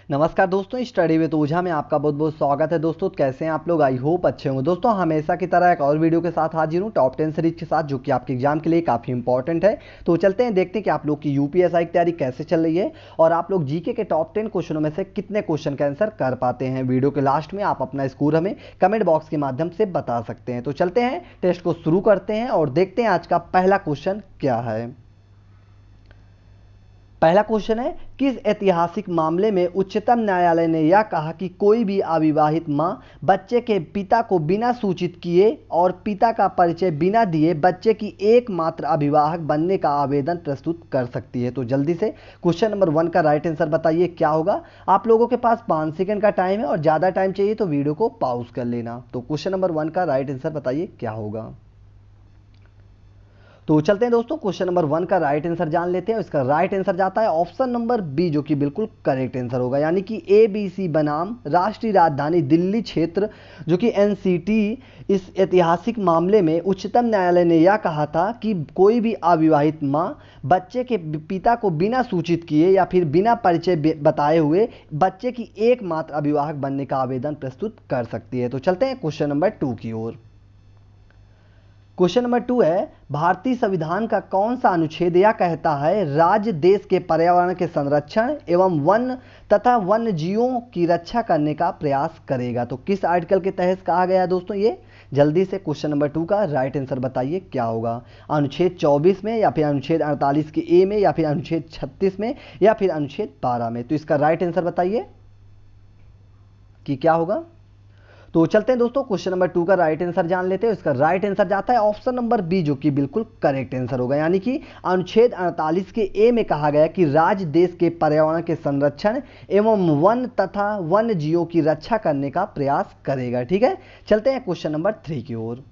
नमस्कार दोस्तों, study with ओझा में आपका बहुत बहुत स्वागत है। दोस्तों कैसे हैं आप लोग? आई होप अच्छे होंगे। दोस्तों हमेशा की तरह एक और वीडियो के साथ हाजिर हूँ, टॉप 10 सीरीज के साथ, जो कि आपके एग्जाम के लिए काफ़ी इंपॉर्टेंट है। तो चलते हैं, देखते हैं कि आप लोग की यूपीएसआई की तैयारी कैसे चल रही है और आप लोग जीके के टॉप 10 क्वेश्चनों में से कितने क्वेश्चन का आंसर कर पाते हैं। वीडियो के लास्ट में आप अपना स्कोर हमें कमेंट बॉक्स के माध्यम से बता सकते हैं। तो चलते हैं, टेस्ट को शुरू करते हैं और देखते हैं आज का पहला क्वेश्चन क्या है। पहला क्वेश्चन है, किस ऐतिहासिक मामले में उच्चतम न्यायालय ने यह कहा कि कोई भी अविवाहित मां बच्चे के पिता को बिना सूचित किए और पिता का परिचय बिना दिए बच्चे की एकमात्र अभिभावक बनने का आवेदन प्रस्तुत कर सकती है। तो जल्दी से क्वेश्चन नंबर 1 का राइट आंसर बताइए क्या होगा। आप लोगों के पास 5 सेकंड का टाइम है और ज़्यादा टाइम चाहिए तो वीडियो को पॉज कर लेना। तो क्वेश्चन नंबर 1 का राइट आंसर बताइए क्या होगा। तो चलते हैं दोस्तों, क्वेश्चन नंबर 1 का राइट आंसर जान लेते हैं। इसका राइट आंसर जाता है ऑप्शन नंबर बी, जो कि बिल्कुल करेक्ट आंसर होगा, यानी कि ABC बनाम राष्ट्रीय राजधानी दिल्ली क्षेत्र, जो कि NCT। इस ऐतिहासिक मामले में उच्चतम न्यायालय ने यह कहा था कि कोई भी अविवाहित मां बच्चे के पिता को बिना सूचित किए या फिर बिना परिचय बताए हुए बच्चे की एकमात्र अभिभावक बनने का आवेदन प्रस्तुत कर सकती है। तो चलते हैं क्वेश्चन नंबर 2 की ओर। क्वेश्चन नंबर 2 है, भारतीय संविधान का कौन सा अनुच्छेद यह कहता है राज्य देश के पर्यावरण के संरक्षण एवं वन तथा वन्य जीवों की रक्षा करने का प्रयास करेगा। तो किस आर्टिकल के तहत कहा गया है दोस्तों ये? जल्दी से क्वेश्चन नंबर 2 का राइट आंसर बताइए क्या होगा। अनुच्छेद 24 में या फिर अनुच्छेद 48 के ए में या फिर अनुच्छेद 36 में या फिर अनुच्छेद 12 में। तो इसका राइट आंसर बताइए कि क्या होगा। तो चलते हैं दोस्तों, क्वेश्चन नंबर 2 का राइट आंसर जान लेते हैं। इसका राइट आंसर जाता है ऑप्शन नंबर बी, जो कि बिल्कुल करेक्ट आंसर होगा, यानी कि अनुच्छेद 48 के ए में कहा गया कि राज्य देश के पर्यावरण के संरक्षण एवं वन तथा वन्य जीवों की रक्षा करने का प्रयास करेगा। ठीक है, चलते हैं क्वेश्चन नंबर 3 की ओर।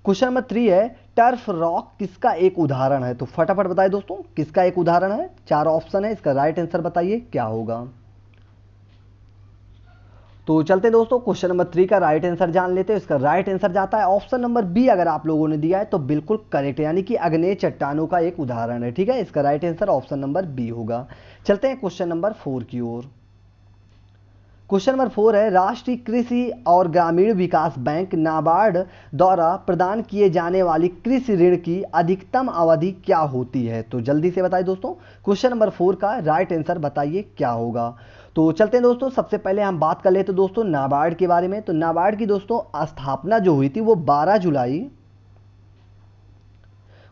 क्वेश्चन नंबर 3 है, टर्फ रॉक किसका एक उदाहरण है? तो फटाफट बताइए दोस्तों, किसका एक उदाहरण है। 4 ऑप्शन है, इसका राइट आंसर बताइए क्या होगा। तो चलते हैं दोस्तों, क्वेश्चन नंबर 3 का राइट आंसर जान लेते हैं। इसका राइट आंसर जाता है ऑप्शन नंबर बी। अगर आप लोगों ने दिया है तो बिल्कुल करेक्ट है, यानी कि अग्नेय चट्टानों का एक उदाहरण है। ठीक है, इसका right answer option number B होगा। चलते हैं क्वेश्चन नंबर 4 की ओर। क्वेश्चन नंबर 4 है, राष्ट्रीय कृषि और ग्रामीण विकास बैंक नाबार्ड द्वारा प्रदान किए जाने वाली कृषि ऋण की अधिकतम अवधि क्या होती है? तो जल्दी से बताइए दोस्तों, क्वेश्चन नंबर 4 का राइट आंसर बताइए क्या होगा। तो चलते हैं दोस्तों, सबसे पहले हम बात कर लेते दोस्तों नाबार्ड के बारे में। तो नाबार्ड की दोस्तों स्थापना जो हुई थी वो 12 जुलाई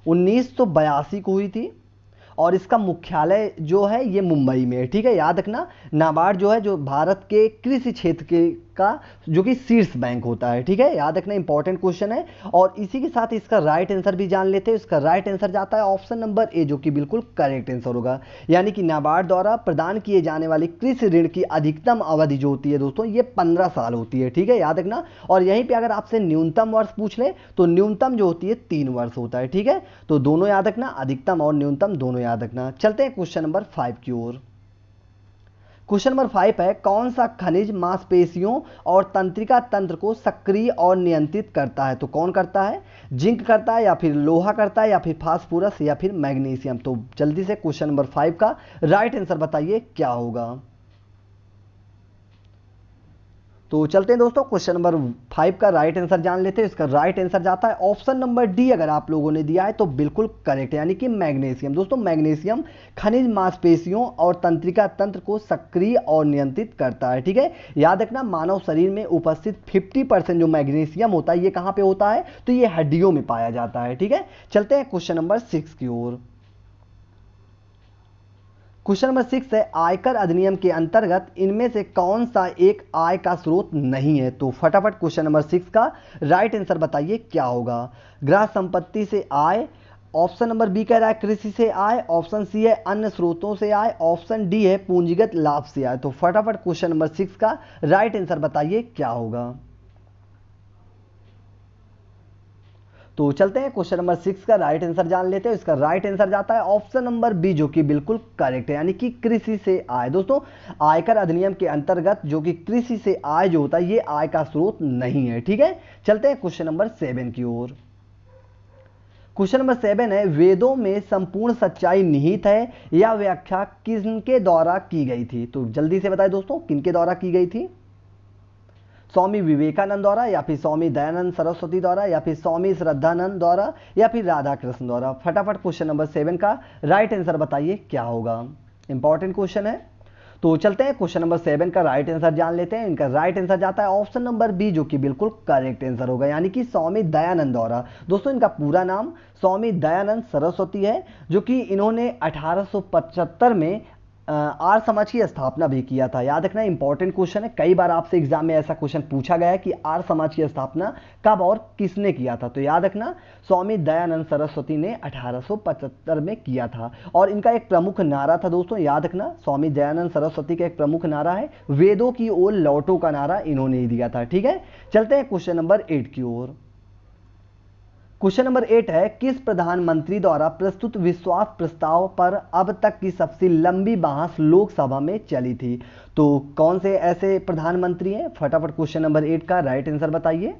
1982 को हुई थी और इसका मुख्यालय जो है ये मुंबई में है। ठीक है, याद रखना, नाबार्ड जो है जो भारत के कृषि क्षेत्र के का जो कि शीर्ष बैंक होता है। ठीक है, याद रखना, इंपॉर्टेंट क्वेश्चन है। और इसी के साथ इसका राइट आंसर भी जान लेते हैं। इसका राइट आंसर जाता है ऑप्शन नंबर ए, जो कि बिल्कुल करेक्ट आंसर होगा, यानी कि नाबार्ड द्वारा प्रदान किए जाने वाली कृषि ऋण की अधिकतम अवधि जो होती है दोस्तों ये 15 साल होती है। ठीक है, याद रखना। और यहीं पे अगर आपसे न्यूनतम वर्ष पूछ ले तो न्यूनतम जो होती है 3 वर्ष होता है। ठीक है, तो दोनों याद रखना, अधिकतम और न्यूनतम दोनों याद रखना। चलते हैं क्वेश्चन नंबर 5 की ओर। क्वेश्चन नंबर 5 है, कौन सा खनिज मांसपेशियों और तंत्रिका तंत्र को सक्रिय और नियंत्रित करता है? तो कौन करता है? जिंक करता है या फिर लोहा करता है या फिर फास्फोरस या फिर मैग्नीशियम। तो जल्दी से क्वेश्चन नंबर 5 का राइट आंसर बताइए क्या होगा। तो चलते हैं दोस्तों, क्वेश्चन नंबर 5 का राइट आंसर जान लेते हैं। इसका राइट आंसर जाता है ऑप्शन नंबर डी। अगर आप लोगों ने दिया है तो बिल्कुल करेक्ट है, यानी कि मैग्नीशियम। दोस्तों मैग्नीशियम खनिज मांसपेशियों और तंत्रिका तंत्र को सक्रिय और नियंत्रित करता है। ठीक है, याद रखना, मानव शरीर में उपस्थित 50% जो मैग्नीशियम होता है ये कहाँ पे होता है? तो ये हड्डियों में पाया जाता है। ठीक है, चलते हैं क्वेश्चन नंबर 6 की ओर। क्वेश्चन नंबर 6 है, आयकर अधिनियम के अंतर्गत इनमें से कौन सा एक आय का स्रोत नहीं है? तो फटाफट क्वेश्चन नंबर 6 का राइट आंसर बताइए क्या होगा। गृह संपत्ति से आय, ऑप्शन नंबर बी कह रहा है कृषि से आय, ऑप्शन सी है अन्य स्रोतों से आय, ऑप्शन डी है पूंजीगत लाभ से आय। तो फटाफट क्वेश्चन नंबर 6 का राइट आंसर बताइए क्या होगा। तो चलते हैं, क्वेश्चन नंबर 6 का राइट आंसर जान लेते हैं। इसका राइट आंसर जाता है ऑप्शन नंबर बी, जो कि बिल्कुल करेक्ट है, यानी कि कृषि से आय। दोस्तों आयकर अधिनियम के अंतर्गत जो कि कृषि से आय जो होता है ये आय का स्रोत नहीं है। ठीक है, चलते हैं क्वेश्चन नंबर 7 की ओर। क्वेश्चन नंबर 7 है, वेदों में संपूर्ण सच्चाई निहित है, यह व्याख्या किनके द्वारा की गई थी? तो जल्दी से बताएं दोस्तों, किनके द्वारा की गई थी? स्वामी विवेकानंद द्वारा, या फिर स्वामी दयानंद सरस्वती द्वारा, या फिर स्वामी श्रद्धानंद द्वारा, या फिर राधा कृष्ण द्वारा? फटाफट क्वेश्चन नंबर 7 का राइट आंसर बताइए क्या होगा। इंपॉर्टेंट क्वेश्चन है। तो चलते हैं क्वेश्चन नंबर 7 का राइट आंसर जान लेते हैं। इनका राइट आंसर जाता है ऑप्शन नंबर बी, जो कि बिल्कुल करेक्ट आंसर होगा, यानी कि स्वामी दयानंद द्वारा। दोस्तों इनका पूरा नाम स्वामी दयानंद सरस्वती है, जो कि इन्होंने 1875 में आर्य समाज की स्थापना भी किया था। याद रखना, इंपॉर्टेंट क्वेश्चन है, कई बार आपसे एग्जाम में ऐसा क्वेश्चन पूछा गया है कि आर्य समाज की स्थापना कब और किसने किया था। तो याद रखना, स्वामी दयानंद सरस्वती ने 1875 में किया था। और इनका एक प्रमुख नारा था दोस्तों, याद रखना, स्वामी दयानंद सरस्वती का एक प्रमुख नारा है, वेदों की ओर लौटो का नारा इन्होंने ही दिया था। ठीक है, चलते हैं क्वेश्चन नंबर 8 की ओर। क्वेश्चन नंबर 8 है, किस प्रधानमंत्री द्वारा प्रस्तुत विश्वास प्रस्ताव पर अब तक की सबसे लंबी बहस लोकसभा में चली थी? तो कौन से ऐसे प्रधानमंत्री हैं? फटाफट क्वेश्चन नंबर 8 का राइट आंसर बताइए।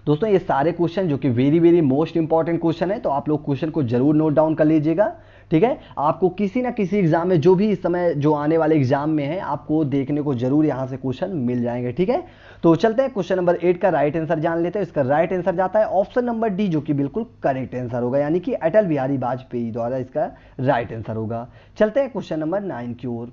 दोस्तों ये सारे क्वेश्चन जो कि वेरी मोस्ट इंपॉर्टेंट क्वेश्चन है, तो आप लोग क्वेश्चन को जरूर नोट डाउन कर लीजिएगा। ठीक है, आपको किसी ना किसी एग्जाम में, जो भी इस समय जो आने वाले एग्जाम में है, आपको देखने को जरूर यहां से क्वेश्चन मिल जाएंगे। ठीक है, तो चलते हैं क्वेश्चन नंबर 8 का राइट आंसर जान लेते हैं। इसका राइट आंसर जाता है ऑप्शन नंबर डी, जो कि बिल्कुल करेक्ट आंसर होगा, यानी कि अटल बिहारी वाजपेयी द्वारा इसका राइट आंसर होगा। चलते हैं क्वेश्चन नंबर 9 की ओर।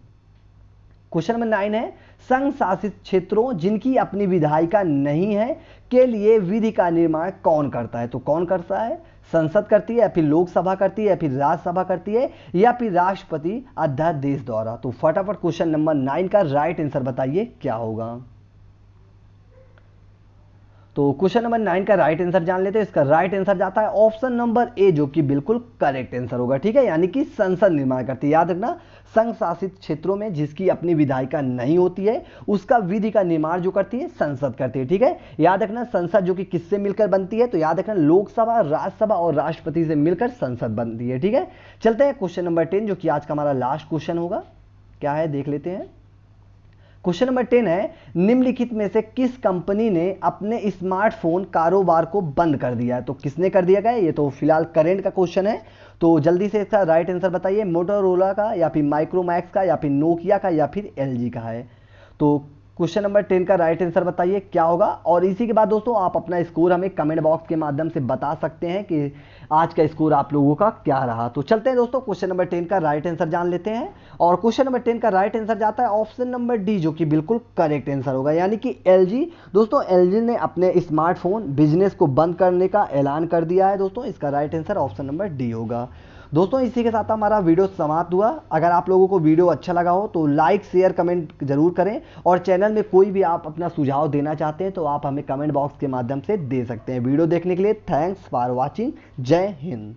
क्वेश्चन नंबर 9 है, संघ शासित क्षेत्रों जिनकी अपनी विधायिका नहीं है के लिए विधि का निर्माण कौन करता है? तो कौन करता है? संसद करती है, या फिर लोकसभा करती है, या फिर राज्यसभा करती है, या फिर राष्ट्रपति अध्यादेश द्वारा? तो फटाफट क्वेश्चन नंबर 9 का राइट आंसर बताइए क्या होगा। तो क्वेश्चन नंबर 9 का राइट आंसर जान लेते हैं। इसका राइट आंसर जाता है ऑप्शन नंबर ए, जो कि बिल्कुल करेक्ट आंसर होगा। ठीक है, यानी कि संसद निर्माण करती है। याद रखना, संघ शासित क्षेत्रों में जिसकी अपनी विधायिका नहीं होती है, उसका विधि का निर्माण जो करती है संसद करती है। ठीक है, याद रखना, संसद जो कि किससे मिलकर बनती है? तो याद रखना, लोकसभा, राज्यसभा और राष्ट्रपति से मिलकर संसद बनती है। ठीक है, चलते हैं क्वेश्चन नंबर 10, जो कि आज का हमारा लास्ट क्वेश्चन होगा। क्या है देख लेते हैं। क्वेश्चन नंबर 10 है, निम्नलिखित में से किस कंपनी ने अपने स्मार्टफोन कारोबार को बंद कर दिया है? तो किसने कर दिया गया? ये तो फिलहाल करंट का क्वेश्चन है, तो जल्दी से इसका राइट आंसर बताइए। मोटोरोला का, या फिर माइक्रोमैक्स का, या फिर नोकिया का, या फिर एलजी का है? तो क्वेश्चन नंबर 10 का राइट आंसर बताइए क्या होगा। और इसी के बाद दोस्तों आप अपना स्कोर हमें कमेंट बॉक्स के माध्यम से बता सकते हैं कि आज का स्कोर आप लोगों का क्या रहा। तो चलते हैं दोस्तों, क्वेश्चन नंबर 10 का राइट आंसर जान लेते हैं। और क्वेश्चन नंबर 10 का राइट आंसर जाता है ऑप्शन नंबर डी, जो कि बिल्कुल करेक्ट आंसर होगा, यानी कि एलजी। दोस्तों एलजी ने अपने स्मार्टफोन बिजनेस को बंद करने का ऐलान कर दिया है। दोस्तों इसका right answer option number D होगा। दोस्तों इसी के साथ हमारा वीडियो समाप्त हुआ। अगर आप लोगों को वीडियो अच्छा लगा हो तो लाइक शेयर कमेंट जरूर करें, और चैनल में कोई भी आप अपना सुझाव देना चाहते हैं तो आप हमें कमेंट बॉक्स के माध्यम से दे सकते हैं। वीडियो देखने के लिए थैंक्स फॉर वॉचिंग। जय हिंद।